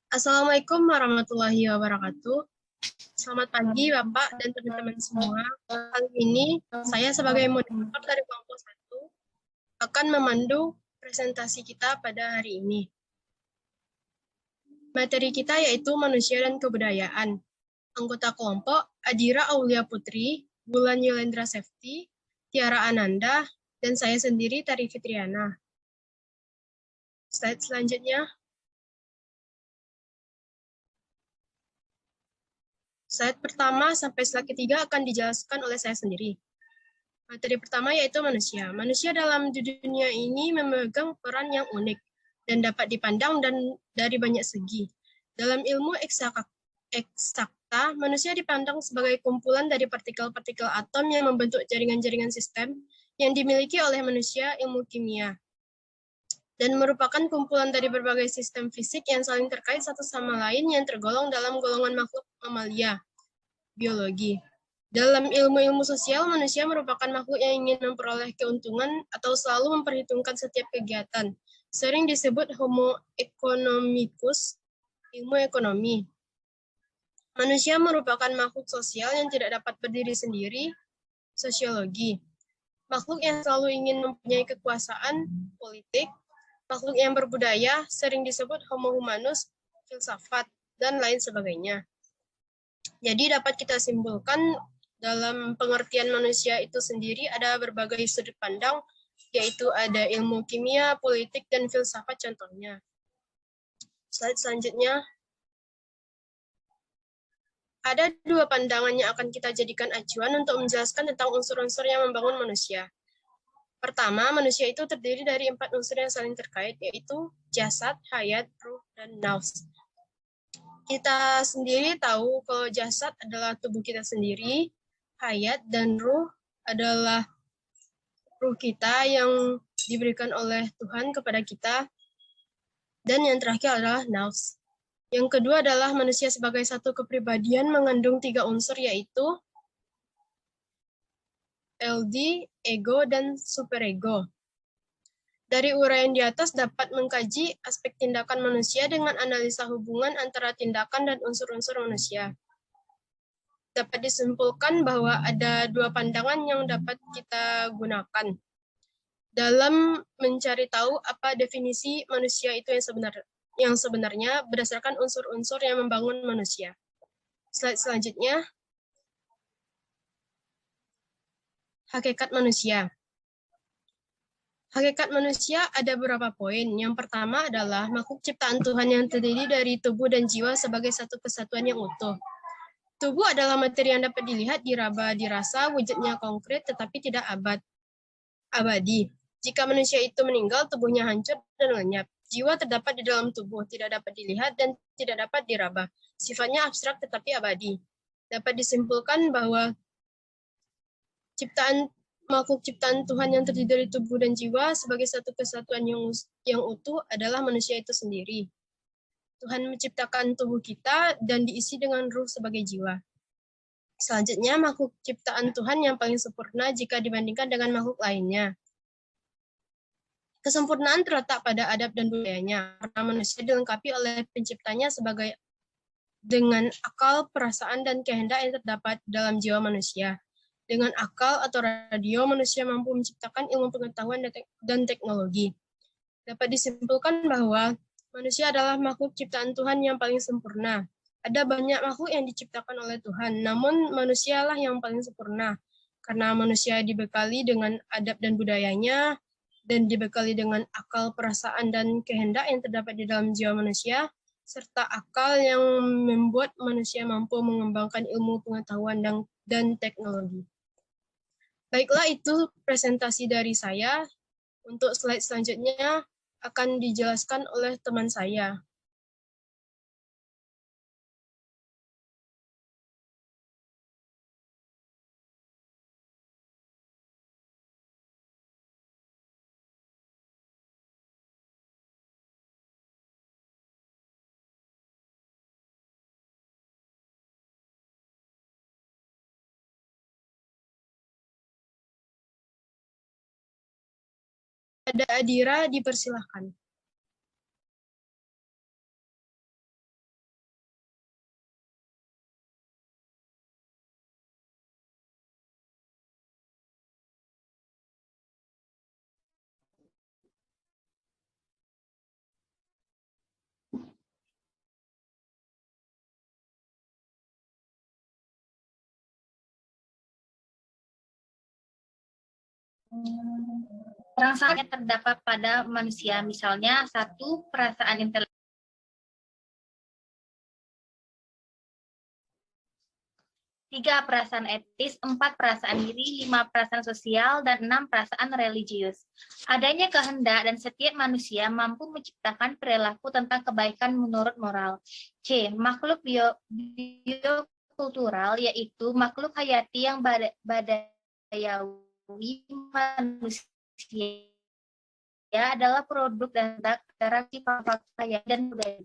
Assalamualaikum warahmatullahi wabarakatuh. Selamat pagi Bapak dan teman-teman semua. Kali ini saya sebagai moderator dari kelompok 1 akan memandu presentasi kita pada hari ini. Materi kita yaitu manusia dan kebudayaan. Anggota kelompok Adira Aulia Putri, Bulan Yolendra Sefti, Tiara Ananda, dan saya sendiri Tari Fitriana. Slide selanjutnya. Slide pertama sampai slide ketiga akan dijelaskan oleh saya sendiri. Materi pertama yaitu manusia. Manusia dalam dunia ini memegang peran yang unik dan dapat dipandang dari banyak segi. Dalam ilmu eksakta, manusia dipandang sebagai kumpulan dari partikel-partikel atom yang membentuk jaringan-jaringan sistem yang dimiliki oleh manusia ilmu kimia dan merupakan kumpulan dari berbagai sistem fisik yang saling terkait satu sama lain yang tergolong dalam golongan makhluk mamalia, biologi. Dalam ilmu-ilmu sosial, manusia merupakan makhluk yang ingin memperoleh keuntungan atau selalu memperhitungkan setiap kegiatan. Sering disebut homo economicus, ilmu ekonomi. Manusia merupakan makhluk sosial yang tidak dapat berdiri sendiri, sosiologi. Makhluk yang selalu ingin mempunyai kekuasaan politik, makhluk yang berbudaya, sering disebut homo humanus, filsafat, dan lain sebagainya. Jadi dapat kita simpulkan dalam pengertian manusia itu sendiri ada berbagai sudut pandang, yaitu ada ilmu kimia, politik, dan filsafat contohnya. Slide selanjutnya. Ada dua pandangan yang akan kita jadikan acuan untuk menjelaskan tentang unsur-unsur yang membangun manusia. Pertama, manusia itu terdiri dari 4 unsur yang saling terkait, yaitu jasad, hayat, ruh, dan nafs. Kita sendiri tahu kalau jasad adalah tubuh kita sendiri, hayat dan ruh adalah ruh kita yang diberikan oleh Tuhan kepada kita, dan yang terakhir adalah nafs. Yang kedua adalah manusia sebagai satu kepribadian mengandung 3 unsur, yaitu LD, ego, dan superego. Dari uraian di atas dapat mengkaji aspek tindakan manusia dengan analisa hubungan antara tindakan dan unsur-unsur manusia. Dapat disimpulkan bahwa ada dua pandangan yang dapat kita gunakan dalam mencari tahu apa definisi manusia itu yang sebenarnya berdasarkan unsur-unsur yang membangun manusia. Slide selanjutnya. Hakikat manusia. Hakikat manusia ada beberapa poin. Yang pertama adalah makhluk ciptaan Tuhan yang terdiri dari tubuh dan jiwa sebagai satu kesatuan yang utuh. Tubuh adalah materi yang dapat dilihat, diraba, dirasa, wujudnya konkret tetapi tidak abadi. Jika manusia itu meninggal, tubuhnya hancur dan lenyap. Jiwa terdapat di dalam tubuh, tidak dapat dilihat dan tidak dapat diraba. Sifatnya abstrak tetapi abadi. Dapat disimpulkan bahwa makhluk ciptaan Tuhan yang terdiri dari tubuh dan jiwa sebagai satu kesatuan yang utuh adalah manusia itu sendiri. Tuhan menciptakan tubuh kita dan diisi dengan ruh sebagai jiwa. Selanjutnya, makhluk ciptaan Tuhan yang paling sempurna jika dibandingkan dengan makhluk lainnya. Kesempurnaan terletak pada adab dan budayanya, karena manusia dilengkapi oleh penciptanya dengan akal, perasaan, dan kehendak yang terdapat dalam jiwa manusia. Dengan akal atau radio, manusia mampu menciptakan ilmu pengetahuan dan teknologi. Dapat disimpulkan bahwa manusia adalah makhluk ciptaan Tuhan yang paling sempurna. Ada banyak makhluk yang diciptakan oleh Tuhan, namun manusialah yang paling sempurna. Karena manusia dibekali dengan adab dan budayanya, dan dibekali dengan akal, perasaan, dan kehendak yang terdapat di dalam jiwa manusia, serta akal yang membuat manusia mampu mengembangkan ilmu pengetahuan dan teknologi. Baiklah, itu presentasi dari saya. Untuk slide selanjutnya akan dijelaskan oleh teman saya. Ada Adira, dipersilahkan. Perasaan yang terdapat pada manusia, misalnya 1. Perasaan intelektual, 3. Perasaan etis, 4. Perasaan diri, 5. Perasaan sosial, dan 6. Perasaan religius. Adanya kehendak dan setiap manusia mampu menciptakan perilaku tentang kebaikan menurut moral. C. Makhluk biokultural, yaitu makhluk hayati yang badayawi manusia adalah produk dan interaksi faktor hayati dan budaya.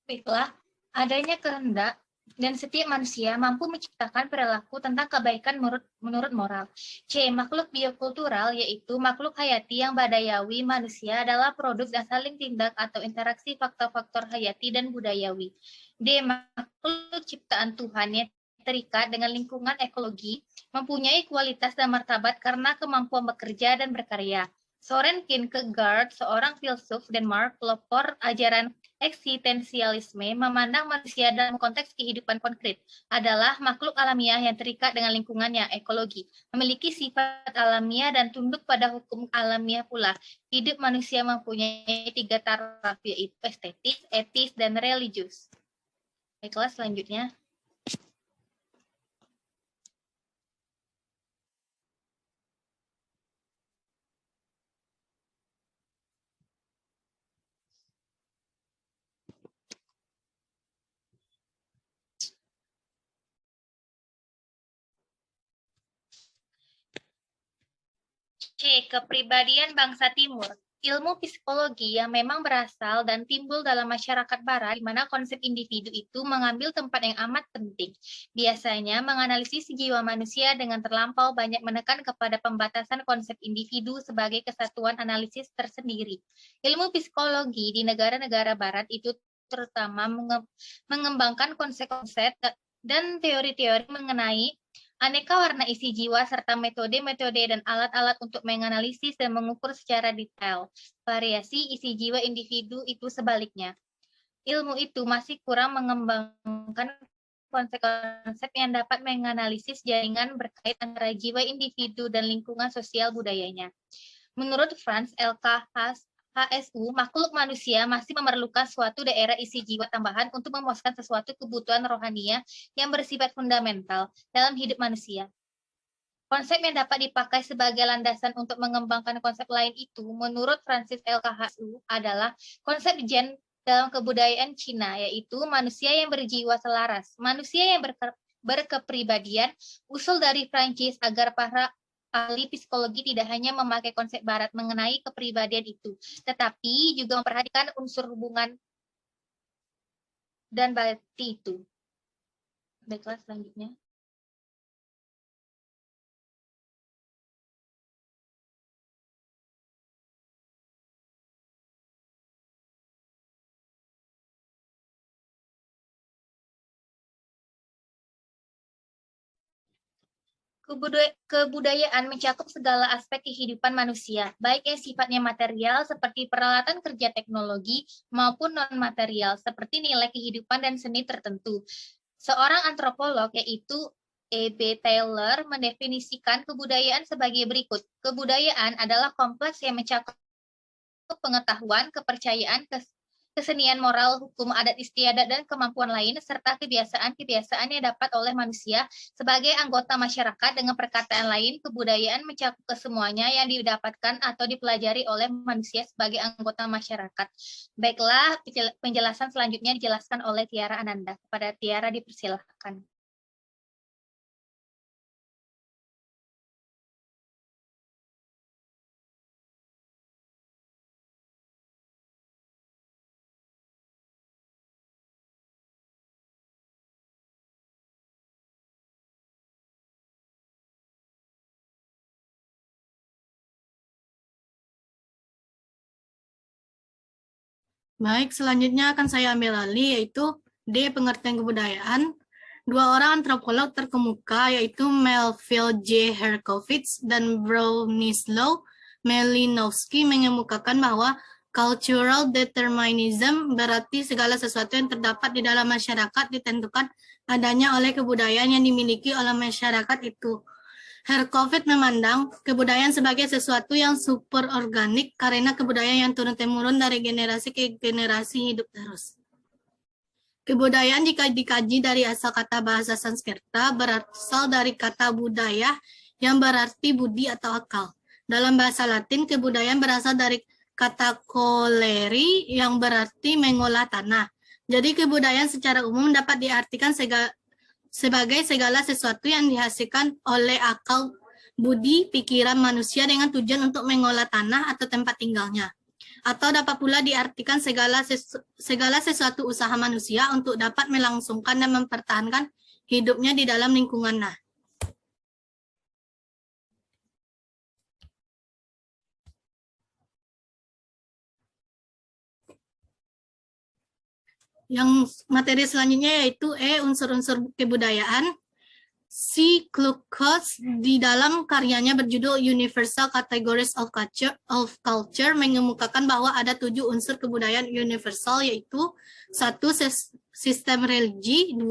Baiklah, adanya kehendak dan setiap manusia mampu menciptakan perilaku tentang kebaikan menurut moral. C. Makhluk biokultural, yaitu makhluk hayati yang badayawi manusia adalah produk dan saling tindak atau interaksi faktor-faktor hayati dan budayawi. D. Makhluk ciptaan Tuhan yang terikat dengan lingkungan ekologi, mempunyai kualitas dan martabat karena kemampuan bekerja dan berkarya. Soren Kierkegaard, seorang filsuf Denmark, pelopor ajaran eksistensialisme, memandang manusia dalam konteks kehidupan konkret adalah makhluk alamiah yang terikat dengan lingkungannya, ekologi, memiliki sifat alamiah dan tunduk pada hukum alamiah pula. Hidup manusia mempunyai 3 taraf, yaitu estetis, etis, dan religius. Baiklah, selanjutnya. C. Kepribadian bangsa Timur. Ilmu psikologi yang memang berasal dan timbul dalam masyarakat Barat, di mana konsep individu itu mengambil tempat yang amat penting. Biasanya menganalisis jiwa manusia dengan terlampau banyak menekan kepada pembatasan konsep individu sebagai kesatuan analisis tersendiri. Ilmu psikologi di negara-negara Barat itu terutama mengembangkan konsep-konsep dan teori-teori mengenai aneka warna isi jiwa serta metode-metode dan alat-alat untuk menganalisis dan mengukur secara detail variasi isi jiwa individu itu sebaliknya. Ilmu itu masih kurang mengembangkan konsep-konsep yang dapat menganalisis jaringan berkait antara jiwa individu dan lingkungan sosial budayanya. Menurut Franz L.K. HSU, makhluk manusia masih memerlukan suatu daerah isi jiwa tambahan untuk memuaskan sesuatu kebutuhan rohania yang bersifat fundamental dalam hidup manusia. Konsep yang dapat dipakai sebagai landasan untuk mengembangkan konsep lain itu, menurut Francis LKHSU, adalah konsep Zen dalam kebudayaan Cina, yaitu manusia yang berjiwa selaras, manusia yang berkepribadian, usul dari Prancis agar para ahli psikologi tidak hanya memakai konsep barat mengenai kepribadian itu, tetapi juga memperhatikan unsur hubungan dan bati itu. Baiklah, selanjutnya. Kebudayaan mencakup segala aspek kehidupan manusia, baik yang sifatnya material seperti peralatan kerja teknologi maupun non-material seperti nilai kehidupan dan seni tertentu. Seorang antropolog yaitu E.B. Taylor mendefinisikan kebudayaan sebagai berikut. Kebudayaan adalah kompleks yang mencakup pengetahuan, kepercayaan, kesenian moral, hukum, adat istiadat, dan kemampuan lain, serta kebiasaan-kebiasaan yang dapat oleh manusia sebagai anggota masyarakat. Dengan perkataan lain, kebudayaan mencakup kesemuanya yang didapatkan atau dipelajari oleh manusia sebagai anggota masyarakat. Baiklah, penjelasan selanjutnya dijelaskan oleh Tiara Ananda. Kepada Tiara dipersilahkan. Baik, selanjutnya akan saya ambil alih, yaitu D. Pengertian kebudayaan. Dua orang antropolog terkemuka, yaitu Melville J. Herkovitz dan Bronislaw Malinowski, mengemukakan bahwa cultural determinism berarti segala sesuatu yang terdapat di dalam masyarakat ditentukan adanya oleh kebudayaan yang dimiliki oleh masyarakat itu. Herkovitz memandang kebudayaan sebagai sesuatu yang superorganik karena kebudayaan yang turun-temurun dari generasi ke generasi hidup terus. Kebudayaan jika dikaji dari asal kata bahasa Sanskerta berasal dari kata budaya yang berarti budi atau akal. Dalam bahasa Latin, kebudayaan berasal dari kata coleri yang berarti mengolah tanah. Jadi kebudayaan secara umum dapat diartikan sebagai segala sesuatu yang dihasilkan oleh akal budi pikiran manusia dengan tujuan untuk mengolah tanah atau tempat tinggalnya. Atau dapat pula diartikan segala sesuatu usaha manusia untuk dapat melangsungkan dan mempertahankan hidupnya di dalam lingkungannya. Yang materi selanjutnya yaitu unsur-unsur kebudayaan. C. Kluckhouse di dalam karyanya berjudul Universal Categories of Culture mengemukakan bahwa ada 7 unsur kebudayaan universal, yaitu 1. Sistem religi, 2.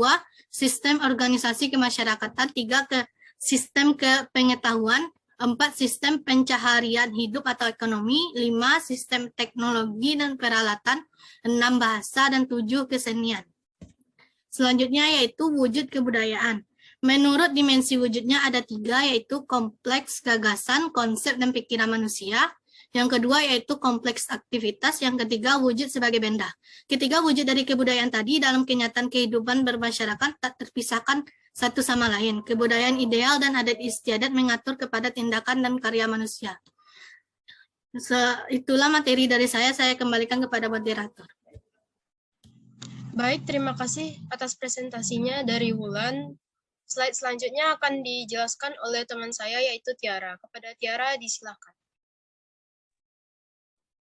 Sistem organisasi kemasyarakatan, 3. Sistem kepengetahuan, 4. Sistem pencaharian hidup atau ekonomi, 5. Sistem teknologi dan peralatan, 6. Bahasa, dan 7. Kesenian. Selanjutnya yaitu wujud kebudayaan. Menurut dimensi wujudnya ada 3, yaitu kompleks gagasan, konsep, dan pikiran manusia. Yang kedua yaitu kompleks aktivitas. Yang ketiga wujud sebagai benda. Ketiga wujud dari kebudayaan tadi dalam kenyataan kehidupan bermasyarakat tak terpisahkan satu sama lain. Kebudayaan ideal dan adat istiadat mengatur kepada tindakan dan karya manusia. Itulah materi dari saya kembalikan kepada moderator. Baik, terima kasih atas presentasinya dari Wulan. Slide selanjutnya akan dijelaskan oleh teman saya, yaitu Tiara. Kepada Tiara, disilakan.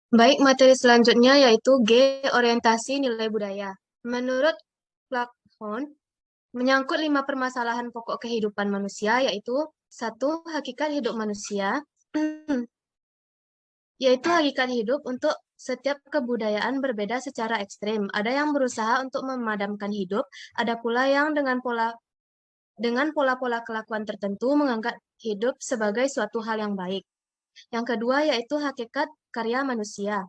Baik, materi selanjutnya yaitu G, orientasi nilai budaya. Menurut Pluckhorn, menyangkut 5 permasalahan pokok kehidupan manusia, yaitu 1. Hakikat hidup manusia, yaitu hakikat hidup untuk setiap kebudayaan berbeda secara ekstrem. Ada yang berusaha untuk memadamkan hidup, ada pula yang dengan pola-pola kelakuan tertentu menganggap hidup sebagai suatu hal yang baik. Yang kedua yaitu hakikat karya manusia.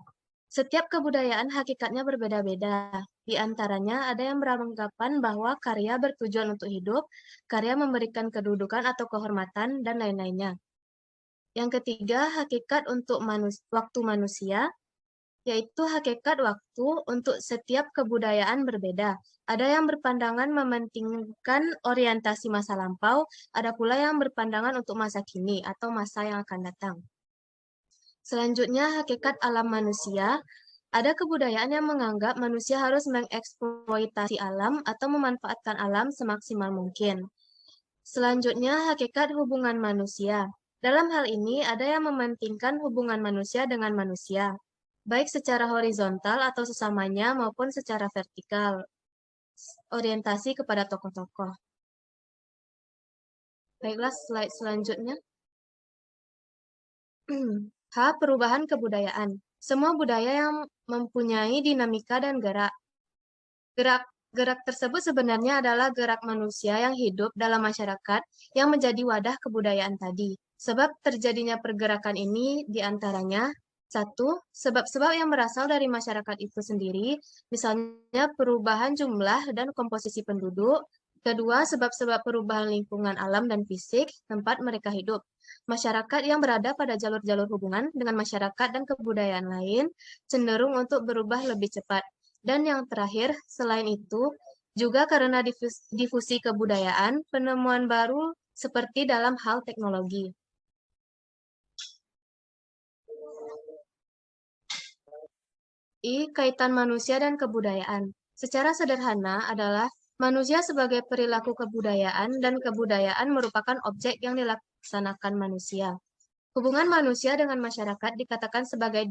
Setiap kebudayaan hakikatnya berbeda-beda. Di antaranya ada yang beranggapan bahwa karya bertujuan untuk hidup, karya memberikan kedudukan atau kehormatan, dan lain-lainnya. Yang ketiga, hakikat untuk waktu manusia, yaitu hakikat waktu untuk setiap kebudayaan berbeda. Ada yang berpandangan mementingkan orientasi masa lampau, ada pula yang berpandangan untuk masa kini atau masa yang akan datang. Selanjutnya, hakikat alam manusia. Ada kebudayaan yang menganggap manusia harus mengeksploitasi alam atau memanfaatkan alam semaksimal mungkin. Selanjutnya, hakikat hubungan manusia. Dalam hal ini, ada yang mementingkan hubungan manusia dengan manusia, baik secara horizontal atau sesamanya maupun secara vertikal. Orientasi kepada tokoh-tokoh. Baiklah, slide selanjutnya. H. Perubahan kebudayaan. Semua budaya yang mempunyai dinamika dan gerak. Gerak tersebut sebenarnya adalah gerak manusia yang hidup dalam masyarakat yang menjadi wadah kebudayaan tadi. Sebab terjadinya pergerakan ini diantaranya 1. Sebab-sebab yang berasal dari masyarakat itu sendiri, misalnya perubahan jumlah dan komposisi penduduk. Kedua, sebab-sebab perubahan lingkungan alam dan fisik tempat mereka hidup. Masyarakat yang berada pada jalur-jalur hubungan dengan masyarakat dan kebudayaan lain cenderung untuk berubah lebih cepat. Dan yang terakhir, selain itu, juga karena difusi kebudayaan, penemuan baru seperti dalam hal teknologi. I. Kaitan manusia dan kebudayaan. Secara sederhana adalah manusia sebagai perilaku kebudayaan dan kebudayaan merupakan objek yang dilaksanakan manusia. Hubungan manusia dengan masyarakat dikatakan sebagai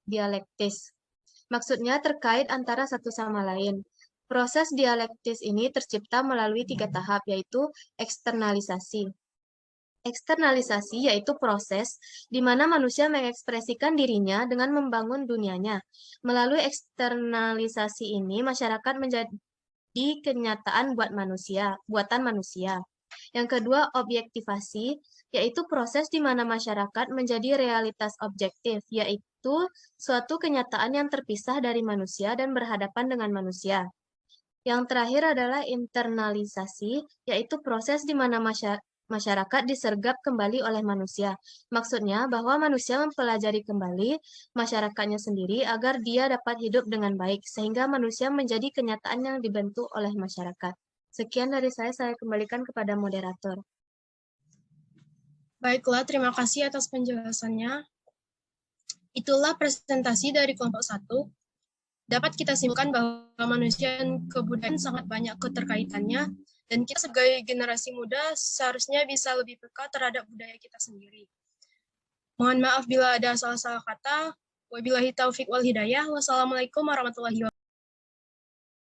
dialektis. Maksudnya terkait antara satu sama lain. Proses dialektis ini tercipta melalui 3 tahap, yaitu eksternalisasi. Eksternalisasi yaitu proses di mana manusia mengekspresikan dirinya dengan membangun dunianya. Melalui eksternalisasi ini, masyarakat menjadi kenyataan buatan manusia. Yang kedua, objektivasi, yaitu proses di mana masyarakat menjadi realitas objektif, yaitu suatu kenyataan yang terpisah dari manusia dan berhadapan dengan manusia. Yang terakhir adalah internalisasi, yaitu proses di mana masyarakat disergap kembali oleh manusia. Maksudnya bahwa manusia mempelajari kembali masyarakatnya sendiri agar dia dapat hidup dengan baik, sehingga manusia menjadi kenyataan yang dibentuk oleh masyarakat. Sekian dari saya kembalikan kepada moderator. Baiklah, terima kasih atas penjelasannya. Itulah presentasi dari kelompok 1. Dapat kita simpulkan bahwa manusia dan kebudayaan sangat banyak keterkaitannya, dan kita sebagai generasi muda seharusnya bisa lebih peka terhadap budaya kita sendiri. Mohon maaf bila ada salah-salah kata. Wabillahi taufik wal hidayah. Wassalamualaikum warahmatullahi wabarakatuh.